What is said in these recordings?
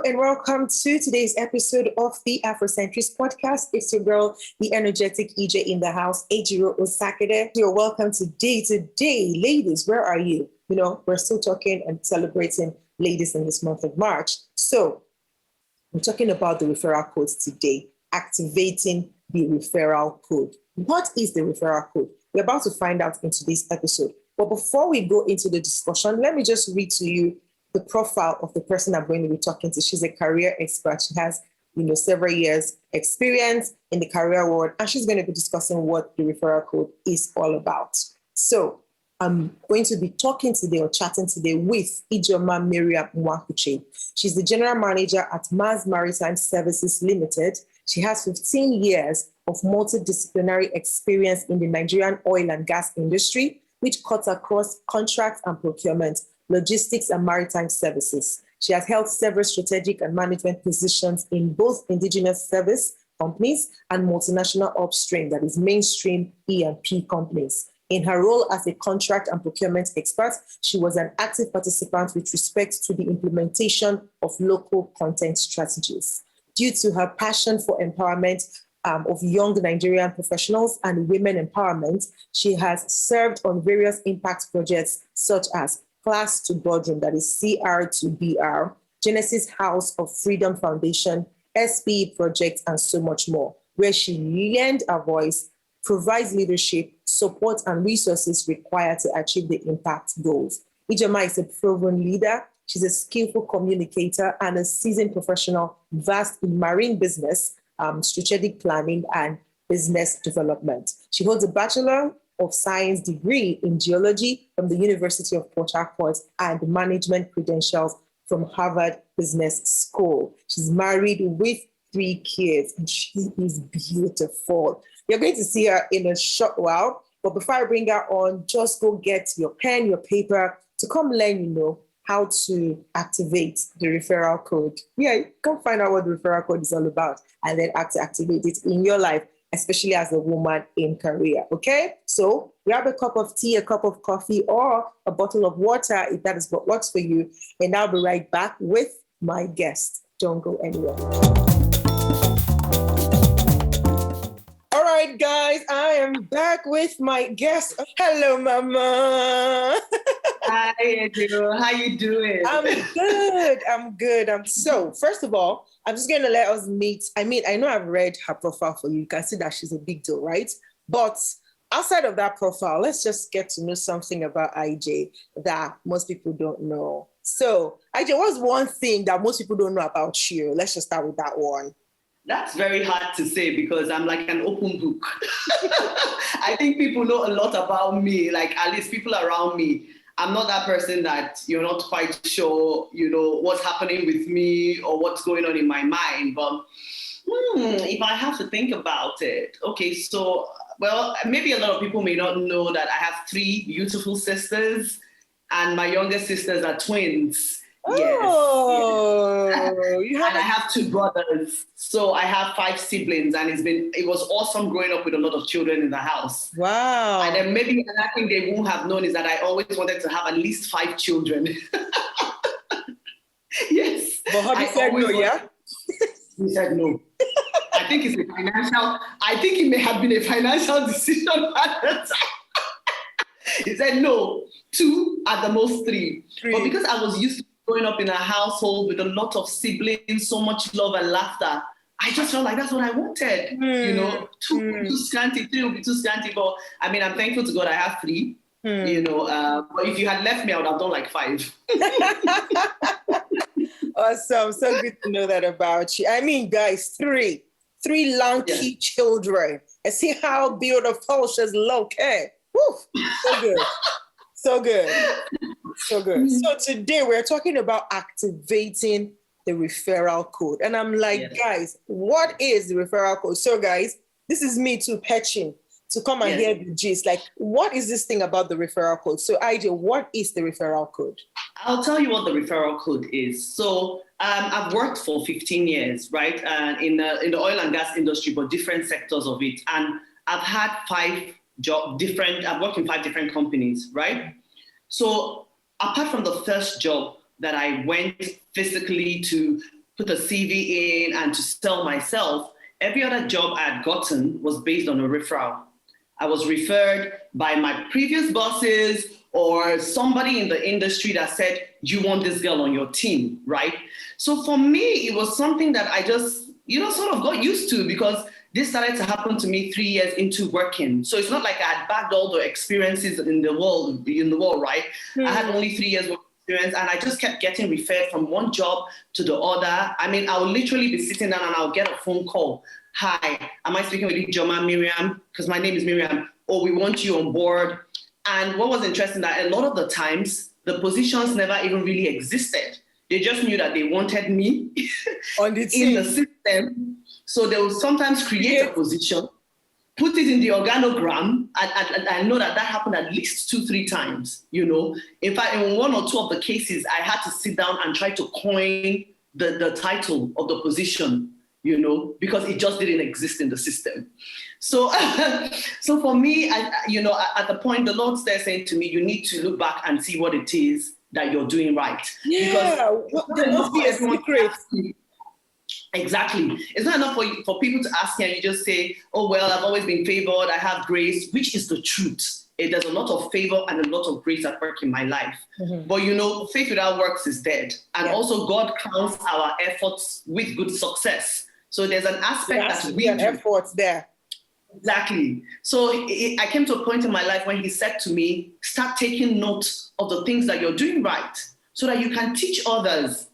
and welcome to today's episode of the Afrocentrist podcast. It's your girl, the energetic EJ in the house, Ejiro Osakede. You're welcome today. Ladies, where are you? You know, we're still talking and celebrating ladies in this month of March. So we're talking about the referral codes today, activating the referral code. What is the referral code? We're about to find out in today's episode. But before we go into the discussion, let me just read to you the profile of the person I'm going to be talking to. She's a career expert. She has, several years experience in the career world, and she's going to be discussing what the referral code is all about. So I'm going to be talking today or chatting today with Ijeoma Miriam Nwakuche. She's the general manager at Mars Maritime Services Ltd. She has 15 years of multidisciplinary experience in the Nigerian oil and gas industry, which cuts across contracts and procurement, logistics and maritime services. She has held several strategic and management positions in both Indigenous service companies and multinational upstream, that is mainstream E&P companies. In her role as a contract and procurement expert, she was an active participant with respect to the implementation of local content strategies. Due to her passion for empowerment of young Nigerian professionals and women empowerment, she has served on various impact projects such as Class to Boardroom, that is CR to BR, Genesis House of Freedom Foundation, SPE Project, and so much more, where she lends her voice, provides leadership, support, and resources required to achieve the impact goals. Ijeoma is a proven leader. She's a skillful communicator and a seasoned professional, vast in marine business, strategic planning, and business development. She holds a Bachelor of Science degree in geology from the University of Port Harcourt and management credentials from Harvard Business School. She's married with 3 kids, and she is beautiful. You're going to see her in a short while, but before I bring her on, just go get your pen, your paper to come learn, how to activate the referral code. Yeah, come find out what the referral code is all about and then activate it in your life, especially as a woman in career, okay? So grab a cup of tea, a cup of coffee, or a bottle of water if that is what works for you. And I'll be right back with my guest. Don't go anywhere. All right, guys, I am back with my guest. Hello, Mama. Hi, Edo. How you doing? I'm good. So, first of all, I'm just going to let us meet. I know I've read her profile for you. You can see that she's a big deal, right? But outside of that profile, let's just get to know something about IJ that most people don't know. So, IJ, what's one thing that most people don't know about you? Let's just start with that one. That's very hard to say because I'm like an open book. I think people know a lot about me, like at least people around me. I'm not that person that you're not quite sure, what's happening with me or what's going on in my mind. But if I have to think about it, okay, so, well, maybe a lot of people may not know that I have 3 beautiful sisters and my younger sisters are twins. Oh, yes. And I have 2 brothers. So I have 5 siblings, and it was awesome growing up with a lot of children in the house. Wow. And then maybe another thing they won't have known is that I always wanted to have at least 5 children. Yes. But hubby said no, yeah? He said no. I think it may have been a financial decision at the time. He said no, 2 at the most 3. But because I was used to growing up in a household with a lot of siblings, so much love and laughter, I just felt like that's what I wanted. 2 scanty, 3 would be too scanty. But I'm thankful to God I have 3. But if you had left me, I would have done like 5. Awesome. So good to know that about you. Guys, 3 lanky children. And see how beautiful she's looking. Woo, so good. So good. So good. So today we're talking about activating the referral code. And I'm like, guys, what is the referral code? So guys, this is me too pitching to come and hear the gist. Like, what is this thing about the referral code? So IJ, what is the referral code? I'll tell you what the referral code is. So I've worked for 15 years, right? In the oil and gas industry, but different sectors of it. And I've had 5 I've worked in 5 different companies, right? So apart from the first job that I went physically to put a CV in and to sell myself, every other job I had gotten was based on a referral. I was referred by my previous bosses or somebody in the industry that said, you want this girl on your team, right? So for me, it was something that I just, sort of got used to, because this started to happen to me 3 years into working. So it's not like I had bagged all the experiences in the world, right? Mm-hmm. I had only 3 years work experience, and I just kept getting referred from one job to the other. I mean, I would literally be sitting down and I'll get a phone call. Hi, am I speaking with Ijeoma Miriam? Because my name is Miriam. Oh, we want you on board. And what was interesting that a lot of the times, the positions never even really existed. They just knew that they wanted me on the team. In the system. So they will sometimes create a position, put it in the organogram, and I know that happened at least 2-3 times, In fact, in one or two of the cases, I had to sit down and try to coin the title of the position, because it just didn't exist in the system. So, so for me, at the point, the Lord's there saying to me, you need to look back and see what it is that you're doing right. Yeah, because there must be a secret. Exactly. It's not enough for people to ask you and you just say, oh, well, I've always been favored, I have grace, which is the truth. There's a lot of favor and a lot of grace at work in my life. Mm-hmm. But, faith without works is dead. And also God crowns our efforts with good success. So there's an aspect that we do. Efforts there. Exactly. So I came to a point in my life when he said to me, start taking note of the things that you're doing right so that you can teach others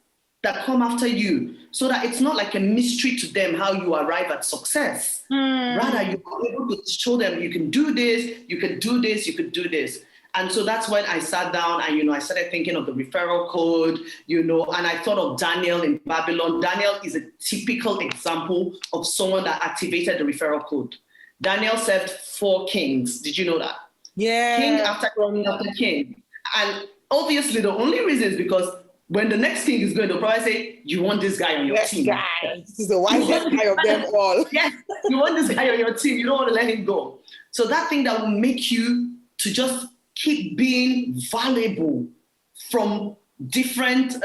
that come after you, so that it's not like a mystery to them how you arrive at success. Rather, you are able to show them you can do this, you can do this, you could do this. And so that's when I sat down and, I started thinking of the referral code, and I thought of Daniel in Babylon. Daniel is a typical example of someone that activated the referral code. Daniel served 4 kings. Did you know that? Yeah. King after king. And obviously the only reason is because when the next king is going, they'll probably say, you want this guy on your team. This is the wisest guy of them all. Yes, you want this guy on your team. You don't want to let him go. So that thing that will make you to just keep being valuable from different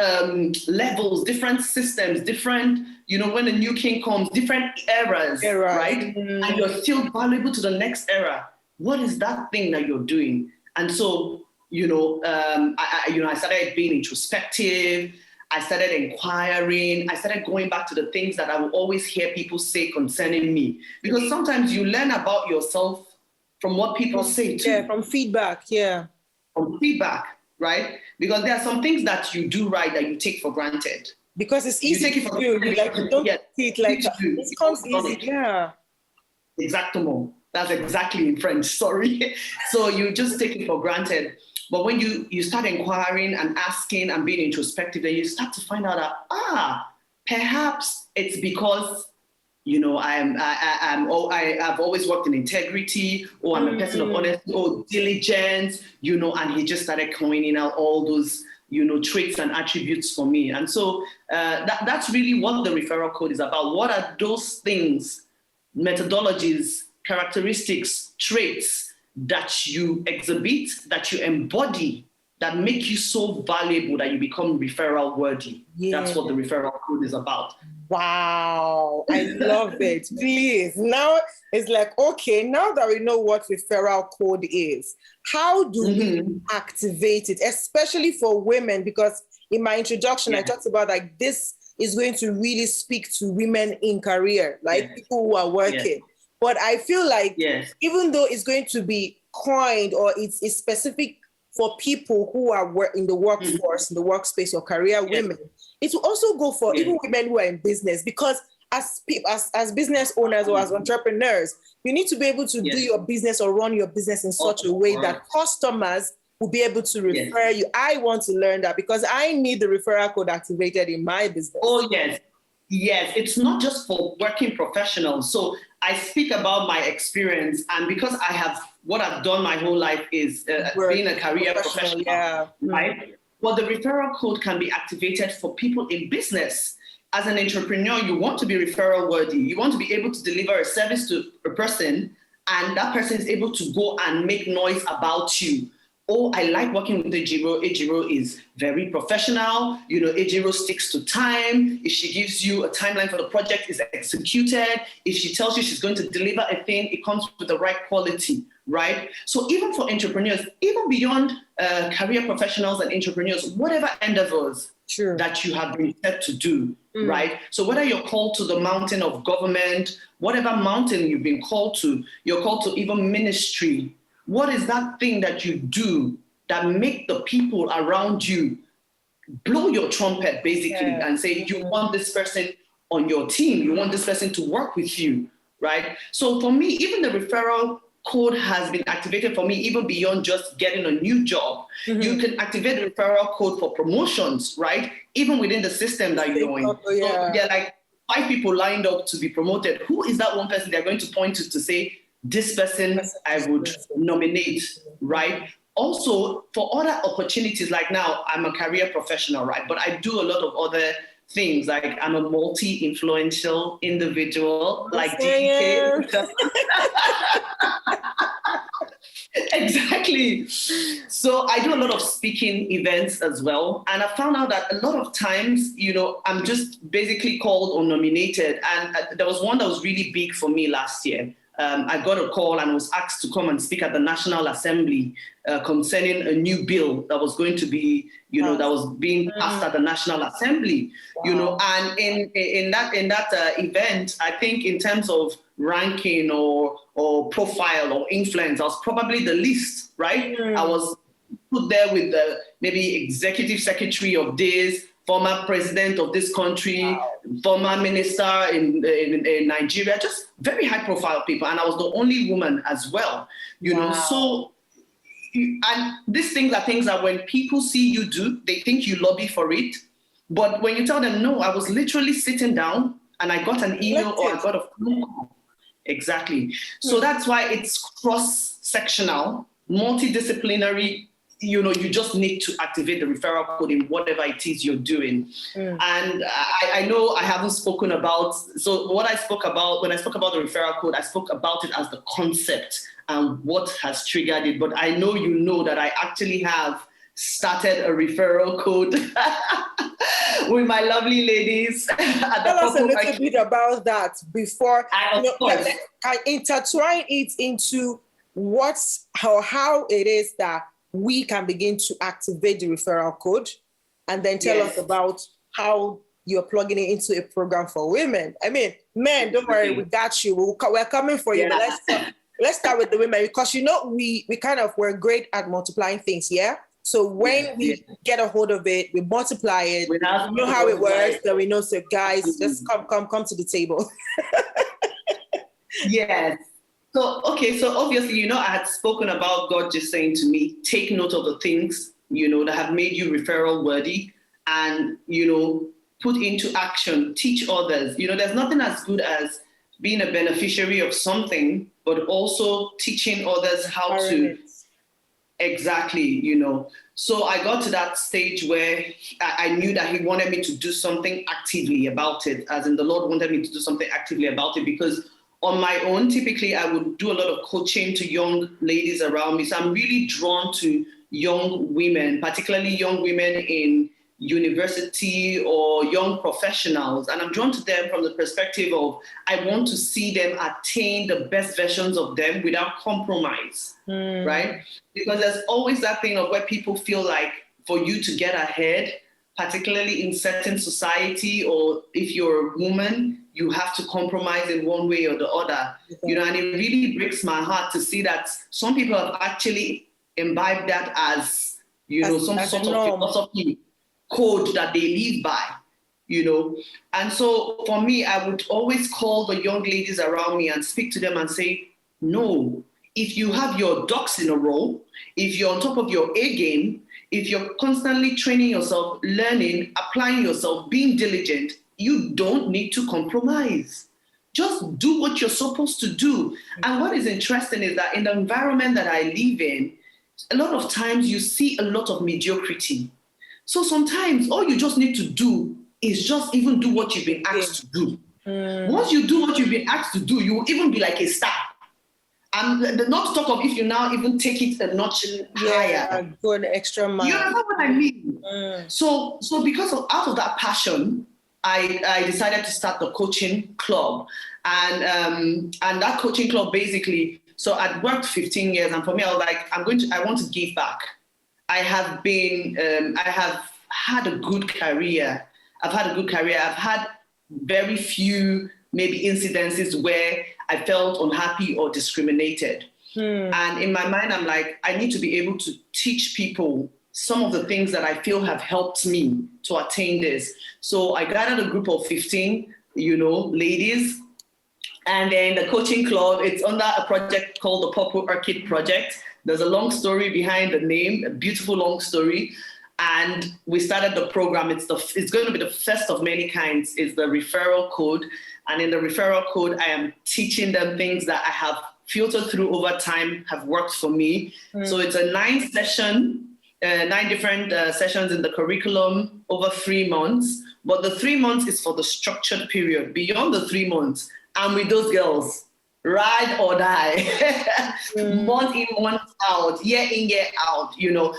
levels, different systems, different, when a new king comes, different eras, right? Mm. And you're still valuable to the next era. What is that thing that you're doing? And so, I started being introspective. I started inquiring. I started going back to the things that I would always hear people say concerning me. Because sometimes you learn about yourself from what people say too. Yeah, from feedback, yeah. From feedback, right? Because there are some things that you do right that you take for granted. Because it's easy to do. You don't see it like it comes easy, yeah. Exactement. That's exactly in French, sorry. So you just take it for granted. But when you start inquiring and asking and being introspective, then you start to find out that, perhaps it's because, I've always worked in integrity, or I'm a person of honesty, or diligence, and he just started coining out all those, traits and attributes for me. And so that's really what the referral code is about. What are those things, methodologies, characteristics, traits that you exhibit, that you embody, that make you so valuable that you become referral worthy? Yeah. That's what the referral code is about. Wow, I love it. Please. Now it's like, okay, now that we know what referral code is, how do we activate it, especially for women? Because in my introduction, I talked about like this is going to really speak to women in career, like people who are working. But I feel like even though it's going to be coined or it's specific for people who are in the workforce, in the workspace, or career women, it will also go for even women who are in business, because as business owners or as entrepreneurs, you need to be able to do your business or run your business in such a way that customers will be able to refer you. I want to learn that because I need the referral code activated in my business. Oh, yes. Yes, it's not just for working professionals. So I speak about my experience, and because what I've done my whole life is being a career professional, right? Well, the referral code can be activated for people in business. As an entrepreneur, you want to be referral worthy. You want to be able to deliver a service to a person, and that person is able to go and make noise about you. oh, I like working with Ejiro. Ejiro is very professional. Ejiro sticks to time. If she gives you a timeline for the project, it's executed. If she tells you she's going to deliver a thing, it comes with the right quality, right? So even for entrepreneurs, even beyond career professionals and entrepreneurs, whatever endeavors that you have been set to do, right? So whether you're called to the mountain of government, whatever mountain you've been called to, you're called to even ministry. What is that thing that you do that make the people around you blow your trumpet, basically, and say, you want this person on your team, you want this person to work with you, right? So for me, even the referral code has been activated for me, even beyond just getting a new job. You can activate the referral code for promotions, right? Even within the system that you're in. So there are like 5 people lined up to be promoted. Who is that one person they're going to point to say, this person I would nominate, right? Also, for other opportunities, like now, I'm a career professional, right? But I do a lot of other things, like I'm a multi-influential individual, like DK. Exactly. So I do a lot of speaking events as well. And I found out that a lot of times, I'm just basically called or nominated. And there was one that was really big for me last year. I got a call and was asked to come and speak at the National Assembly concerning a new bill that was going to be, that was being passed at the National Assembly, and in that event, I think in terms of ranking or profile or influence, I was probably the least, right? I was put there with the maybe executive secretary of this, former president of this country, former minister in Nigeria, just very high profile people. And I was the only woman as well, know. So, and these things are things that when people see you do, they think you lobby for it. But when you tell them, no, I was literally sitting down and I got an email or I got a phone call. Exactly. So that's why it's cross-sectional, multidisciplinary. You just need to activate the referral code in whatever it is you're doing. And I know I haven't spoken about, so what I spoke about, when I spoke about the referral code, I spoke about it as the concept and what has triggered it. But I know you know that I actually have started a referral code with my lovely ladies. Tell us a little bit about that before I intertwine it into how it is that we can begin to activate the referral code, and then tell us about how you're plugging it into a program for women. I mean, men, don't worry, we got you. We're coming for you. But let's start with the women, because we we're great at multiplying things, yeah? So when we get a hold of it, we multiply it, we know how it works, then we know, so guys, just come to the table. Yes. So obviously, I had spoken about God just saying to me, take note of the things, that have made you referral worthy and, put into action, teach others. There's nothing as good as being a beneficiary of something, but also teaching others how to. Exactly, So I got to that stage where I knew that he wanted me to do something actively about it, as in the Lord wanted me to do something actively about it, because on my own, typically, I would do a lot of coaching to young ladies around me. So I'm really drawn to young women, particularly young women in university or young professionals. And I'm drawn to them from the perspective of, I want to see them attain the best versions of them without compromise, right? Because there's always that thing of where people feel like for you to get ahead, particularly in certain society, or if you're a woman, you have to compromise in one way or the other, and it really breaks my heart to see that some people have actually imbibed that as, some sort of philosophy code that they live by, And so for me, I would always call the young ladies around me and speak to them and say, no, if you have your ducks in a row, if you're on top of your A game, if you're constantly training yourself, learning, applying yourself, being diligent, you don't need to compromise. Just do what you're supposed to do. And what is interesting is that in the environment that I live in, a lot of times you see a lot of mediocrity. So sometimes all you just need to do is just even do what you've been asked to do. Once you do what you've been asked to do, you will even be like a star. not to talk of if you now even take it a notch higher. Go an extra mile. You know what I mean? So because out of that passion, I decided to start the coaching club, and that coaching club basically. So I'd worked 15 years, and for me, I was like, I want to give back. I have had a good career. I've had very few maybe incidences where I felt unhappy or discriminated. And in my mind, I'm like, I need to be able to teach people some of the things that I feel have helped me to attain this. So I gathered a group of 15, ladies. And then the coaching club, it's under a project called the Purple Orchid Project. There's a long story behind the name, a beautiful long story. And we started the program. It's going to be the first of many kinds. It's the Referral Code. And in the Referral Code, I am teaching them things that I have filtered through over time, have worked for me. So it's a 9 different sessions in the curriculum over 3 months. But the 3 months is for the structured period. Beyond the 3 months, I'm with those girls, ride or die, month in, month out, year in, year out,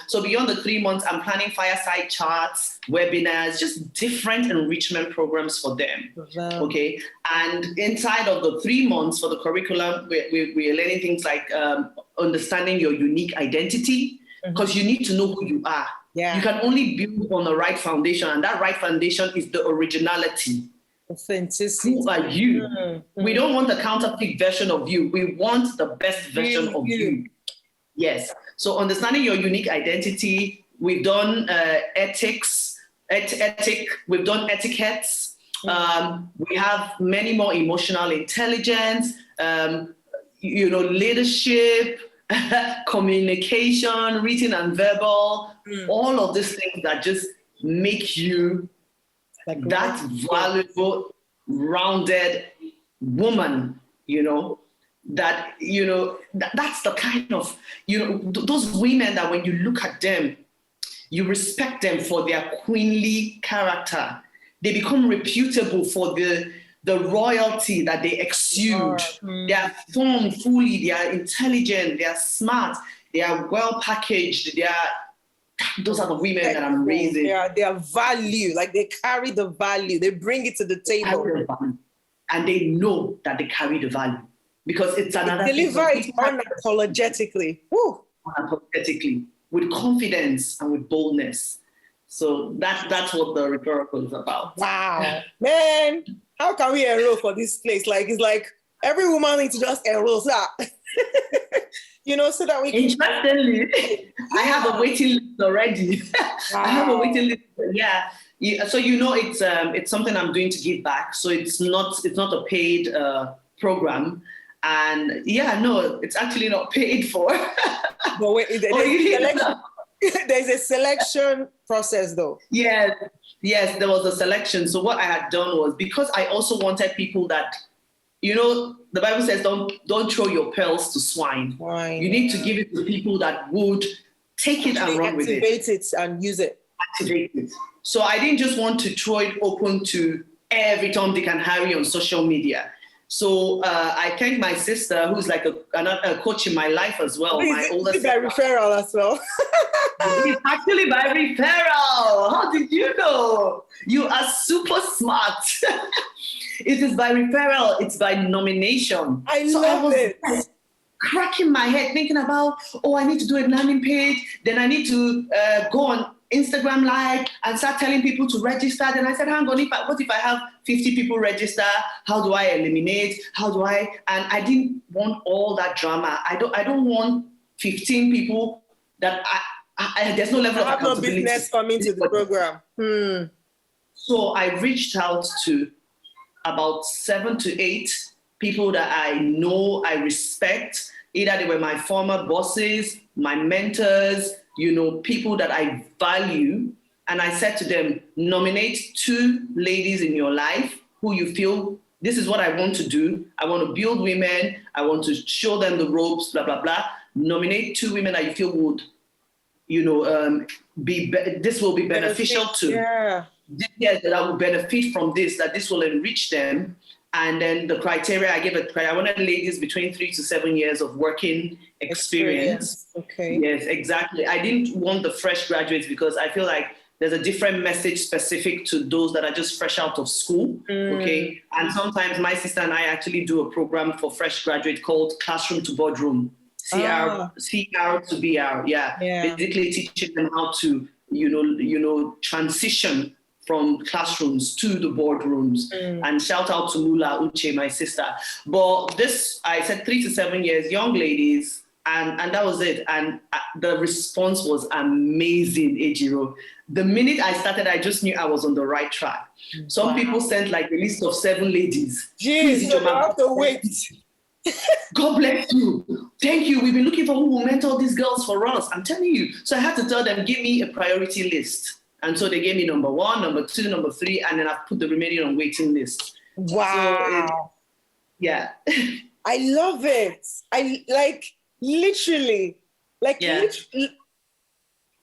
So beyond the 3 months, I'm planning fireside chats, webinars, just different enrichment programs for them, okay? And inside of the 3 months for the curriculum, we're learning things like understanding your unique identity, because you need to know who you are. Yeah. You can only build on the right foundation, and that right foundation is the originality. Authenticity. Who are you? We don't want a counterfeit version of you. We want the best version of you. Yes. So understanding your unique identity, we've done we've done etiquettes. We have many more emotional intelligence, leadership, communication, written and verbal, all of these things that just make you that valuable, rounded woman, that's the kind of, those women that when you look at them, you respect them for their queenly character. They become reputable for the royalty that they exude. They are formed fully, they are intelligent, they are smart, they are well packaged, those are the women that I'm raising. They are value, like they carry the value, they bring it to the table. And they know that they carry the value because it's another thing. Deliver it unapologetically. Woo. Unapologetically, with confidence and with boldness. So that's what the Referral Code is about. Wow. Man, how can we enroll for this place? It's like every woman needs to just enroll. So that we can... Interestingly, I have a waiting list already. Wow. I have a waiting list. Yeah. So it's something I'm doing to give back. So it's not a paid program, and it's actually not paid for. But wait, there's a selection process though. Yes, there was a selection. So what I had done was, because I also wanted people that, the Bible says don't throw your pearls to swine. You need to give it to people that would take it and run with it. Activate it and use it. Activate it. So I didn't just want to throw it open to every Tom, Dick, and Harry on social media. So I thank my sister, who's like a coach in my life as well. My older sister. By referral as well. It's actually by referral. How did you know? You are super smart. It is by referral. It's by nomination. I love it. Cracking my head thinking about, I need to do a landing page. Then I need to go on Instagram Live and start telling people to register. Then I said, hang on, what if I have 50 people register? How do I eliminate? And I didn't want all that drama. I don't want 15 people that there's no level of accountability. No business coming to the program. So I reached out to about 7 to 8 people that I know, I respect. Either they were my former bosses, my mentors, people that I value. And I said to them, nominate 2 ladies in your life who you feel, this is what I want to do. I want to build women. I want to show them the ropes, blah, blah, blah. Nominate 2 women that you feel would, this will be beneficial to. Yeah. Yes, that I will benefit from this, that this will enrich them. And then the criteria, I wanted ladies between 3 to 7 years of working experience. Okay. Yes, exactly. I didn't want the fresh graduates because I feel like there's a different message specific to those that are just fresh out of school. Okay. And sometimes my sister and I actually do a program for fresh graduate called Classroom to Boardroom, CR to BR. Yeah. Basically teaching them how to, transition from classrooms to the boardrooms. And shout out to Lula Uche, my sister. But this, I said 3 to 7 years, young ladies, and that was it. And the response was amazing, Ejiro. The minute I started, I just knew I was on the right track. Some people sent like a list of 7 ladies. Jeez, you have to wait. God bless you. Thank you. We've been looking for who will mentor these girls for us. I'm telling you. So I had to tell them, give me a priority list. And so they gave me number 1, number 2, number 3, and then I've put the remaining on waiting list. Wow. So I love it. I literally.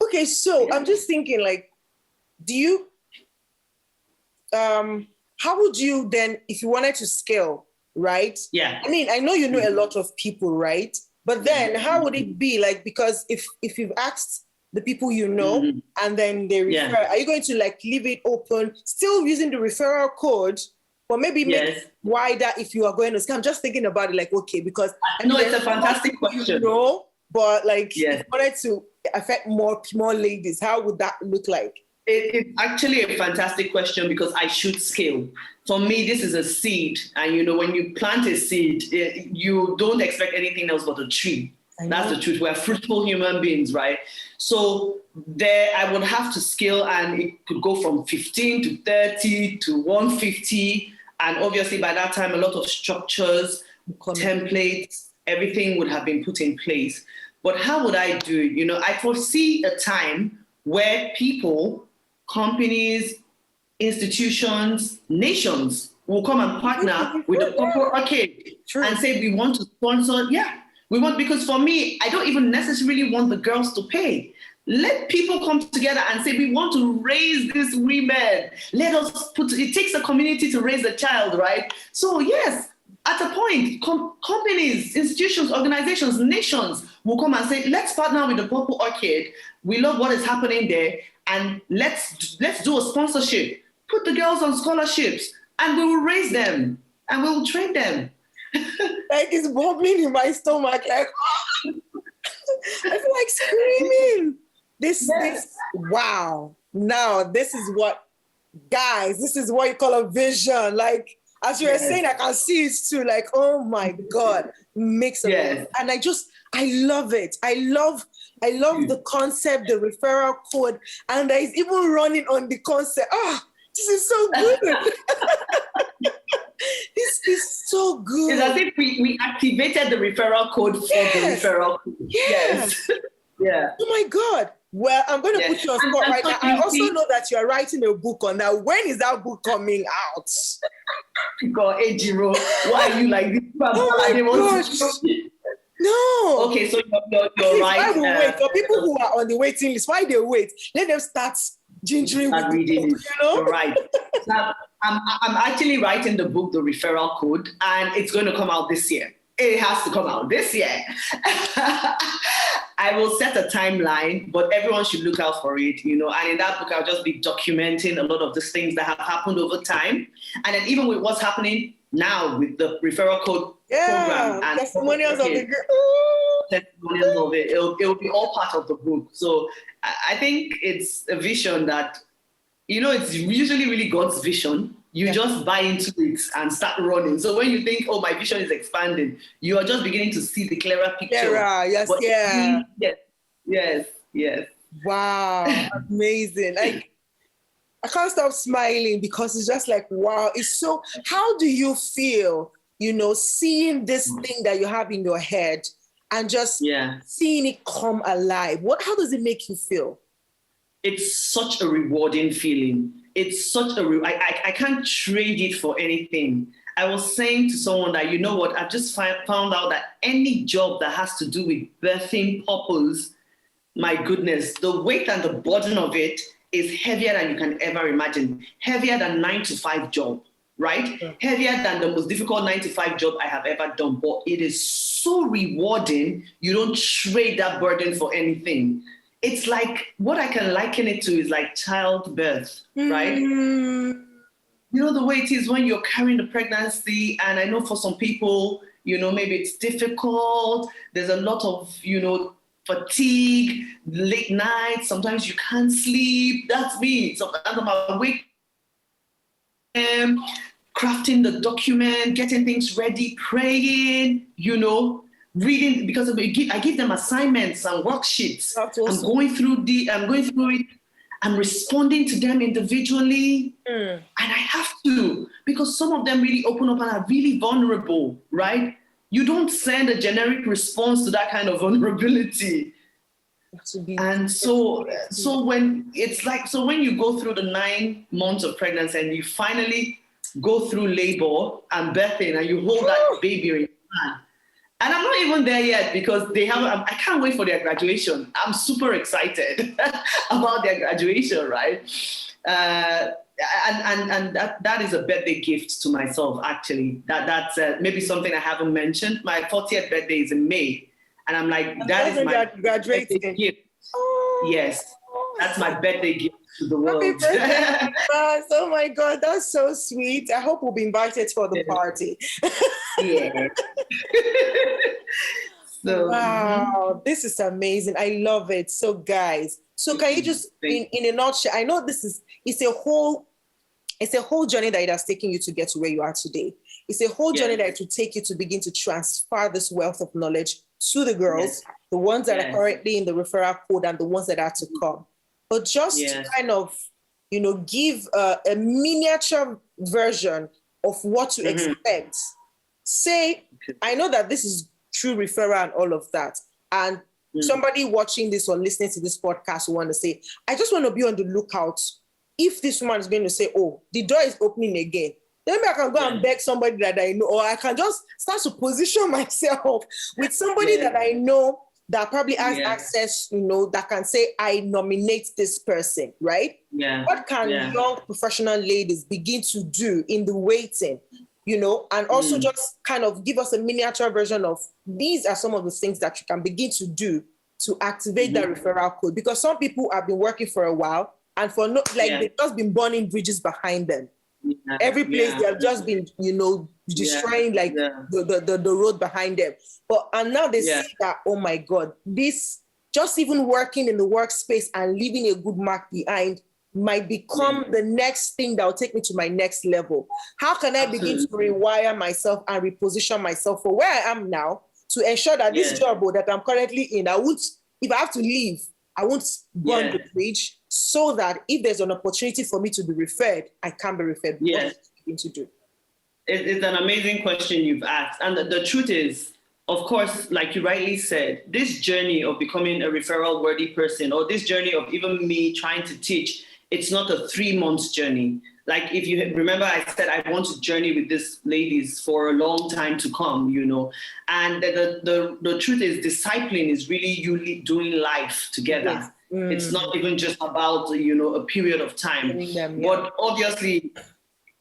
Okay, so I'm just thinking, do you, how would you then, if you wanted to scale, right? Yeah. I mean, I know you know a lot of people, right? But then how would it be because if you've asked the people you know and then they refer, are you going to leave it open, still using the referral code, or maybe make it wider if you are going to scale? I'm just thinking about it okay, because it's a fantastic question. But if you wanted to affect more ladies, how would that look like? It's actually a fantastic question because I should scale. For me, this is a seed. And when you plant a seed, you don't expect anything else but a tree. That's the truth. We're fruitful human beings, right? So there I would have to scale, and it could go from 15 to 30 to 150. And obviously by that time, a lot of structures, templates, everything would have been put in place. But how would I do it? I foresee a time where people, companies, institutions, nations will come and partner with the corporate arcade and say, we want to sponsor. We want, because for me, I don't even necessarily want the girls to pay. Let people come together and say, we want to raise these women. Let us it takes a community to raise a child, right? So yes, at a point, companies, institutions, organizations, nations will come and say, let's partner with the Purple Orchid. We love what is happening there. And let's do a sponsorship. Put the girls on scholarships and we will raise them and we will train them. It's bubbling in my stomach. I feel like screaming. This, wow. Now, this is what you call a vision. As you were saying, I can see it too. Oh my God, makes it. And I love it. I love the concept, the referral code, and there is even running on the concept. This is so good. This is so good. It's as if we activated the referral code for the referral code. Yes. Yeah. Oh my God. Well, I'm going to put you on spot right now. I also know that you are writing a book on that. When is that book coming out? God, Ejiro, why are you like this? Oh my gosh. No. Okay, so you're right. I will wait. For people who are on the waiting list, why they wait? Let them start gingering with reading the book, You're right. Now, I'm actually writing the book, The Referral Code, and it's going to come out this year. It has to come out this year. I will set a timeline, but everyone should look out for it, And in that book, I'll just be documenting a lot of these things that have happened over time. And then even with what's happening now with the referral code program and testimonials of the girl. Testimonials of it. It'll be all part of the book. So I think it's a vision that, it's usually really God's vision. You just buy into it and start running. So when you think, oh, my vision is expanding, you are just beginning to see the clearer picture. Yes. Wow, amazing. I can't stop smiling because it's just wow. It's so, how do you feel, seeing this thing that you have in your head and just seeing it come alive? How does it make you feel? It's such a rewarding feeling. It's such I can't trade it for anything. I was saying to someone that, I've just found out that any job that has to do with birthing purpose, my goodness, the weight and the burden of it is heavier than you can ever imagine, heavier than 9 to 5 job. right? Heavier than the most difficult 9 to 5 job I have ever done, but it is so rewarding. You don't trade that burden for anything. It's like, what I can liken it to is like childbirth, right? You know, the way it is when you're carrying the pregnancy, and I know for some people, you know, maybe it's difficult. There's a lot of, you know, fatigue, late nights. Sometimes you can't sleep. That's me. Sometimes I'm awake, crafting the document, getting things ready, praying, you know, reading, because I give them assignments and worksheets. That's awesome. I'm going through it. I'm responding to them individually. And I have to, because some of them really open up and are really vulnerable, right? You don't send a generic response to that kind of vulnerability. And so when you go through the 9 months of pregnancy and you finally go through labor and birthing and you hold that baby in your hand, and I'm not even there yet because I can't wait for their graduation. I'm super excited about their graduation, right? And that is a birthday gift to myself, actually. That's maybe something I haven't mentioned. My 40th birthday is in May. And I'm like, that is my birthday gift. Oh. Yes, that's my birthday gift to the world. Happy birthday, oh my God, that's so sweet. I hope we'll be invited for the party. Yeah. So, wow, this is amazing. I love it. So guys, can you just in a nutshell, I know it's a whole journey that it has taken you to get to where you are today. It's a whole journey that it will take you to begin to transfer this wealth of knowledge to the girls, the ones that are currently in the referral code and the ones that are to come. But just to kind of, you know, give a miniature version of what to expect. Say, I know that this is true referral and all of that. And somebody watching this or listening to this podcast will want to say, I just want to be on the lookout. If this woman is going to say, oh, the door is opening again, then maybe I can go and beg somebody that I know, or I can just start to position myself with somebody that I know that probably has access, you know, that can say, I nominate this person, right? Yeah. What can young professional ladies begin to do in the waiting, you know, and also just kind of give us a miniature version of these are some of the things that you can begin to do to activate that referral code? Because some people have been working for a while and they've just been burning bridges behind them. Every place they have just been, you know, destroying the road behind them. And now they see that, oh my God, this just even working in the workspace and leaving a good mark behind might become the next thing that will take me to my next level. How can I begin to rewire myself and reposition myself for where I am now to ensure that this job that I'm currently in, if I have to leave, I won't burn the bridge, so that if there's an opportunity for me to be referred, I can be referred. What to do? It's an amazing question you've asked. And the truth is, of course, like you rightly said, this journey of becoming a referral worthy person, or this journey of even me trying to teach, it's not a 3 months journey. Like, if you remember, I said I want to journey with these ladies for a long time to come, you know. And the truth is, discipling is really you doing life together. Yes. It's not even just about, you know, a period of time. But obviously,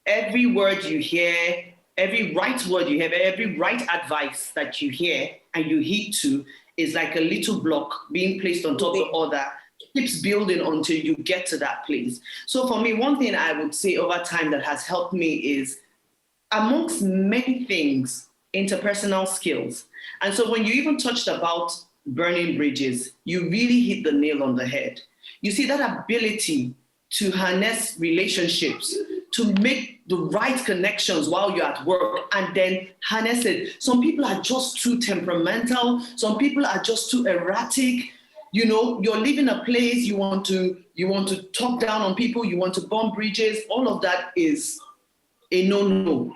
every word you hear, every right word you hear, every right advice that you hear and you heed to is like a little block being placed on top of other. Keeps building until you get to that place. So for me, one thing I would say over time that has helped me is, amongst many things, interpersonal skills. And so when you even touched about burning bridges, you really hit the nail on the head. You see, that ability to harness relationships, to make the right connections while you're at work and then harness it. Some people are just too temperamental. Some people are just too erratic. You know, you're leaving a place, you want to talk down on people, you want to burn bridges. All of that is a no-no.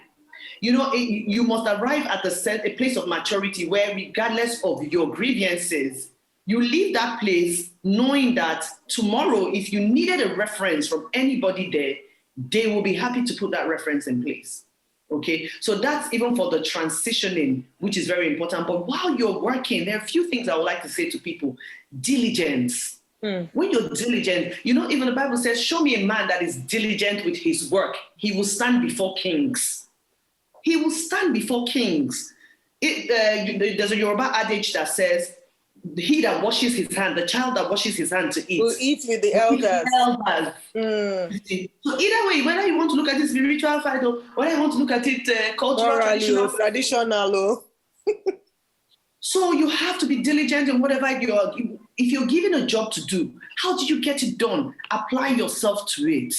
You know, you must arrive at a place of maturity where, regardless of your grievances, you leave that place knowing that tomorrow, if you needed a reference from anybody there, they will be happy to put that reference in place. Okay, so that's even for the transitioning, which is very important. But while you're working, there are a few things I would like to say to people. Diligence. When you're diligent, you know, even the Bible says, show me a man that is diligent with his work. He will stand before kings. He will stand before kings. There's a Yoruba adage that says, he that washes his hand, the child that washes his hand to eat, will eat with the elders. So either way, whether you want to look at it spiritual side or whether you want to look at it cultural, traditional. So you have to be diligent in whatever if you're given a job to do, how did you get it done? Apply yourself to it.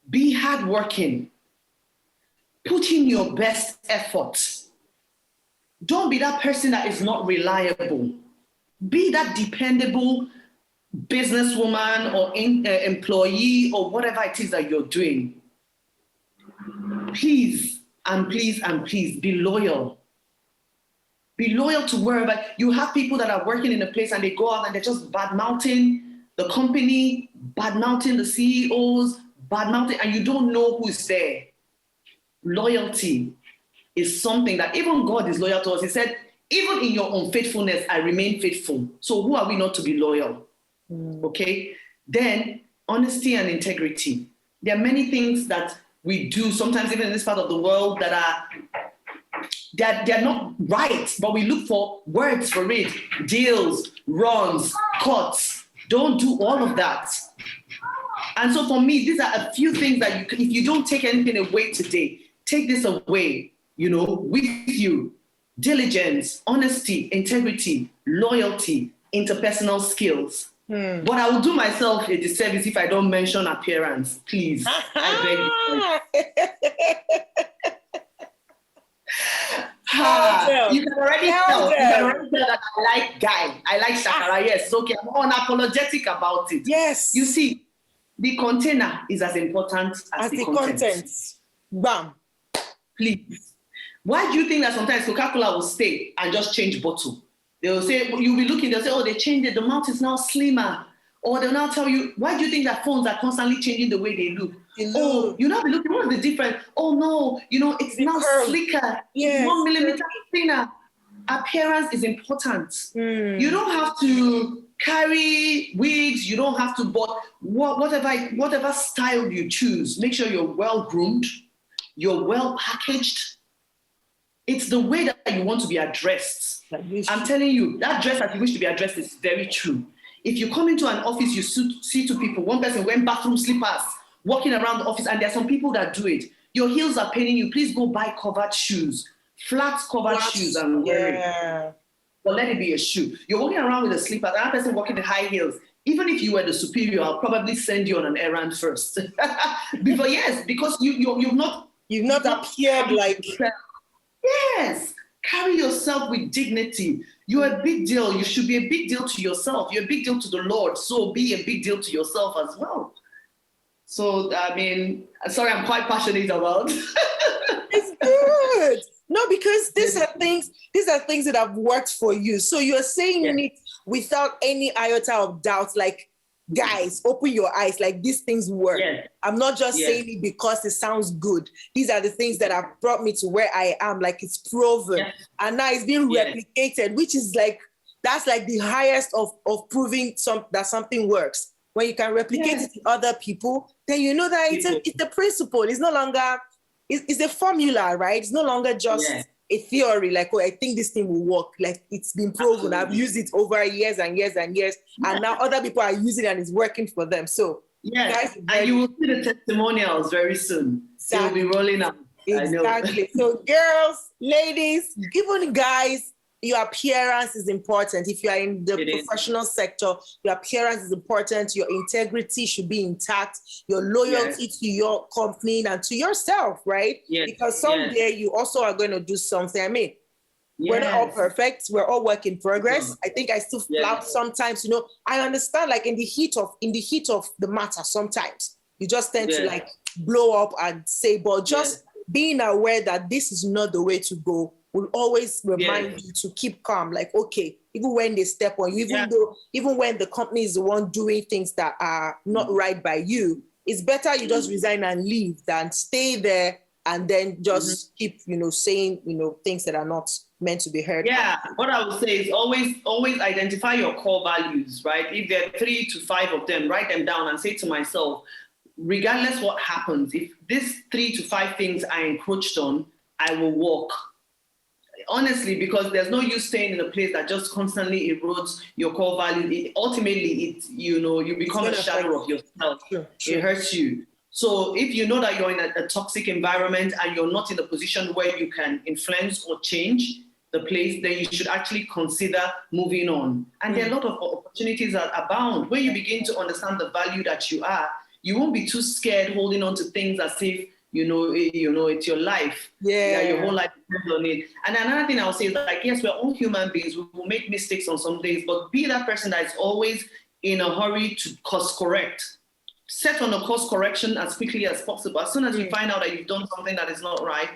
Be hardworking. Put in your best effort. Don't be that person that is not reliable. Be that dependable businesswoman or employee or whatever it is that you're doing. Please and please and please be loyal. Be loyal to wherever. You have people that are working in a place and they go out and they're just bad-mouthing the company, bad-mouthing the CEOs, bad-mouthing, and you don't know who's there. Loyalty is something that even God is loyal to us. He said, even in your unfaithfulness, I remain faithful. So who are we not to be loyal? Okay? Then honesty and integrity. There are many things that we do, sometimes even in this part of the world, that are they're not right, but we look for words for it. Deals, runs, cuts. Don't do all of that. And so for me, these are a few things that if you don't take anything away today, take this away, you know, with you. Diligence, honesty, integrity, loyalty, interpersonal skills. But I will do myself a disservice if I don't mention appearance. Please, I beg you. You can already tell that I like guy. I like Shakara. Yes, okay. I'm unapologetic about it. Yes. You see, the container is as important as the content. Bam. Please. Why do you think that sometimes Coca-Cola will stay and just change bottle? They will say, you'll be looking, they'll say, oh, they changed it. The mouth is now slimmer. Or they'll now tell you, why do you think that phones are constantly changing the way they look? Oh, you'll not be looking, what's the difference? Oh, no, you know, it's now slicker. Yes. 1 millimeter thinner. Appearance is important. You don't have to carry wigs. You don't have to, but whatever style you choose, make sure you're well-groomed, you're well-packaged. It's the way that you want to be addressed. I'm telling you, that dress that you wish to be addressed is very true. If you come into an office, you see two people, one person wearing bathroom slippers, walking around the office, and there are some people that do it. Your heels are paining you. Please go buy covered shoes, flat covered shoes and wear it. But let it be a shoe. You're walking around with a slipper, another person walking in high heels. Even if you were the superior, I'll probably send you on an errand first. Because you've not appeared like. Yes. Carry yourself with dignity. You're a big deal. You should be a big deal to yourself. You're a big deal to the Lord. So be a big deal to yourself as well. So, I mean, sorry, I'm quite passionate about. It's good. No, because these are things that have worked for you. So you're saying it without any iota of doubt, like, guys, open your eyes, like these things work. I'm not just saying it because it sounds good. These are the things that have brought me to where I am, like it's proven. And now it's being replicated, which is like, that's like the highest of proving that something works. When you can replicate it to other people, then you know that it's a principle. It's no longer, it's a formula, right? It's no longer just a theory, like, oh, I think this thing will work. Like, it's been proven. I've used it over years and years and years, and now other people are using it and it's working for them. So, guys, and you will see the testimonials very soon. They'll be rolling out. Exactly. So, girls, ladies, even guys, your appearance is important. If you are in the professional sector, your appearance is important. Your integrity should be intact. Your loyalty to your company and to yourself, right? Because someday you also are going to do something. I mean, we're not all perfect. We're all work in progress. I think I still flout sometimes. You know, I understand. Like in the heat of the matter, sometimes you just tend to like blow up and say, but just being aware that this is not the way to go will always remind you to keep calm. Like, okay, even when they step on you, even when the company is the one doing things that are not right by you, it's better you just resign and leave than stay there and then just keep, saying, things that are not meant to be heard. Yeah, what I would say is always identify your core values, right? If there are 3 to 5 of them, write them down and say to myself, regardless what happens, if these 3 to 5 things are encroached on, I will walk. Honestly, because there's no use staying in a place that just constantly erodes your core value. Ultimately, you become a shadow of yourself. Sure. It hurts you. So if you know that you're in a toxic environment and you're not in a position where you can influence or change the place, then you should actually consider moving on. And there are a lot of opportunities that abound. When you begin to understand the value that you are, you won't be too scared holding on to things as if it's your life. Yeah, your whole life depends on it. And another thing I'll say is that, yes, we're all human beings. We will make mistakes on some days, but be that person that is always in a hurry to course correct. Set on a course correction as quickly as possible. As soon as you find out that you've done something that is not right,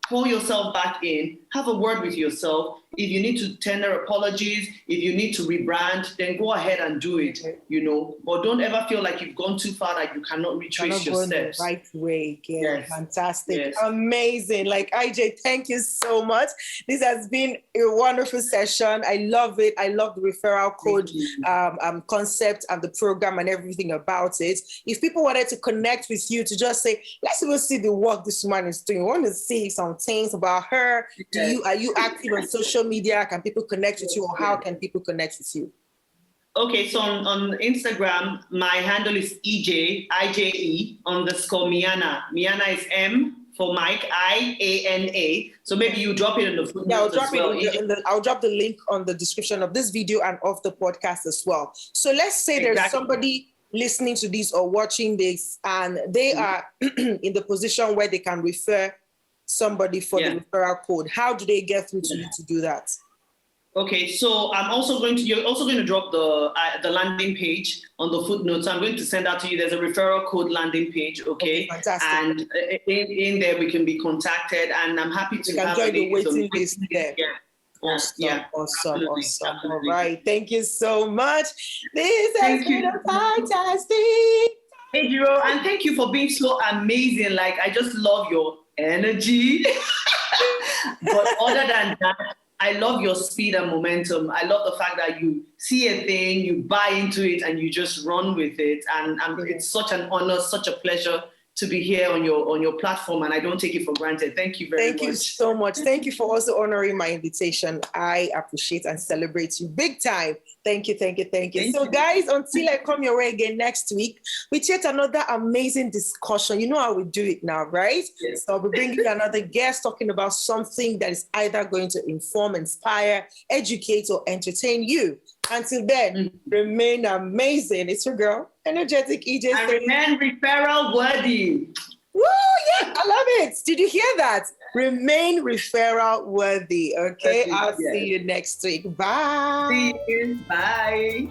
pull yourself back in, have a word with yourself. If you need to tender apologies, if you need to rebrand, then go ahead and do it, But don't ever feel like you've gone too far that you cannot retrace your steps. The right way. Yeah, yes. Fantastic. Yes. Amazing. IJ, thank you so much. This has been a wonderful session. I love it. I love the referral code concept and the program and everything about it. If people wanted to connect with you to just say, let's even see the work this woman is doing, we want to see some things about her. Are you active on social media? Can people connect with you, or how can people connect with you? Okay, so on Instagram, my handle is IJE _ Miana. Miana is M for Mike, IANA. So maybe you drop it in the footnotes. Yeah, I'll drop as well. I'll drop the link on the description of this video and of the podcast as well. So let's say there's somebody listening to this or watching this, and they are in the position where they can refer somebody for the referral code. How do they get through to you to do that? Okay, so you're also going to drop the landing page on the footnotes. I'm going to send that to you. There's a referral code landing page, okay? Fantastic. And in there we can be contacted, and I'm happy to have join the waiting list there. Yeah. Awesome. Absolutely. All right, thank you so much. This has been fantastic. Hey, Jiro, and thank you for being so amazing. I just love your energy. But other than that, I love your speed and momentum. I love the fact that you see a thing, you buy into it, and you just run with it. And it's such an honor, such a pleasure to be here on your platform, and I don't take it for granted. Thank you very much. Thank you so much. Thank you for also honoring my invitation. I appreciate and celebrate you big time. Thank you. So guys, until I come your way again next week with yet another amazing discussion. You know how we do it now, right? Yes. So I'll be bringing you another guest talking about something that is either going to inform, inspire, educate, or entertain you. Until then, remain amazing. It's your girl, Energetic EJ. And remain referral worthy. Woo, yeah, I love it. Did you hear that? Remain referral worthy. Okay, I'll see you next week. Bye. See you. Bye.